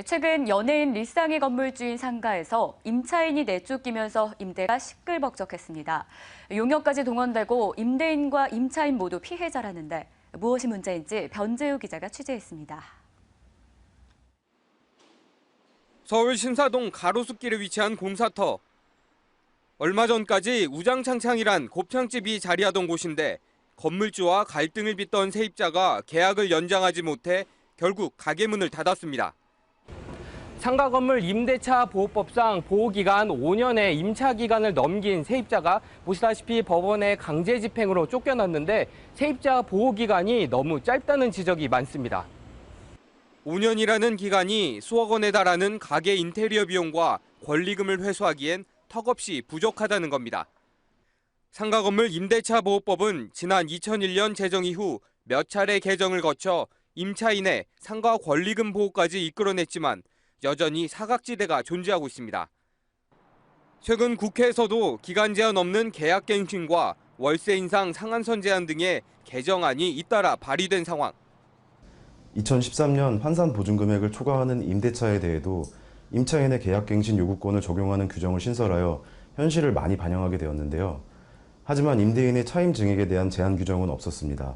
최근 연예인 리쌍이 건물주인 상가에서 임차인이 내쫓기면서 임대가 시끌벅적했습니다. 용역까지 동원되고 임대인과 임차인 모두 피해자라는데 무엇이 문제인지 변재우 기자가 취재했습니다. 서울 신사동 가로수길에 위치한 공사터. 얼마 전까지 우장창창이란 곱창집이 자리하던 곳인데 건물주와 갈등을 빚던 세입자가 계약을 연장하지 못해 결국 가게 문을 닫았습니다. 상가 건물 임대차 보호법상 보호기간 5년의 임차 기간을 넘긴 세입자가 보시다시피 법원의 강제 집행으로 쫓겨났는데 세입자 보호기간이 너무 짧다는 지적이 많습니다. 5년이라는 기간이 수억 원에 달하는 가게 인테리어 비용과 권리금을 회수하기엔 턱없이 부족하다는 겁니다. 상가 건물 임대차 보호법은 지난 2001년 제정 이후 몇 차례 개정을 거쳐 임차인의 상가 권리금 보호까지 이끌어냈지만 여전히 사각지대가 존재하고 있습니다. 최근 국회에서도 기간 제한 없는 계약갱신과 월세 인상 상한선 제한 등의 개정안이 잇따라 발의된 상황. 2013년 환산 보증금액을 초과하는 임대차에 대해도 임차인의 계약갱신 요구권을 적용하는 규정을 신설하여 현실을 많이 반영하게 되었는데요. 하지만 임대인의 차임 증액에 대한 제한 규정은 없었습니다.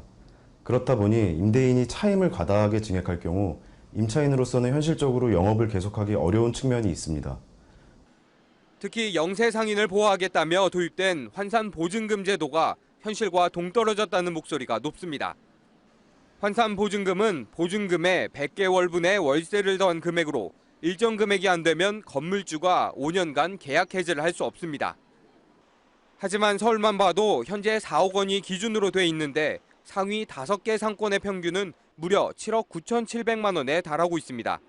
그렇다 보니 임대인이 차임을 과다하게 증액할 경우 임차인으로서는 현실적으로 영업을 계속하기 어려운 측면이 있습니다. 특히 영세 상인을 보호하겠다며 도입된 환산 보증금 제도가 현실과 동떨어졌다는 목소리가 높습니다. 환산 보증금은 보증금의 100개월분의 월세를 더한 금액으로 일정 금액이 안 되면 건물주가 5년간 계약 해지를 할 수 없습니다. 하지만 서울만 봐도 현재 4억 원이 기준으로 돼 있는데 상위 5개 상권의 평균은 무려 7억 9,700만 원에 달하고 있습니다.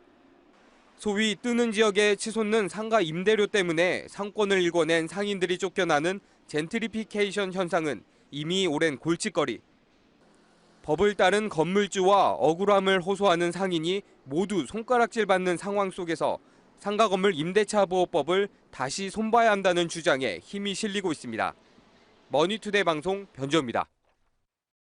소위 뜨는 지역에 치솟는 상가 임대료 때문에 상권을 일궈낸 상인들이 쫓겨나는 젠트리피케이션 현상은 이미 오랜 골칫거리. 법을 따른 건물주와 억울함을 호소하는 상인이 모두 손가락질 받는 상황 속에서 상가 건물 임대차 보호법을 다시 손봐야 한다는 주장에 힘이 실리고 있습니다. 머니투데이 방송 변재우입니다.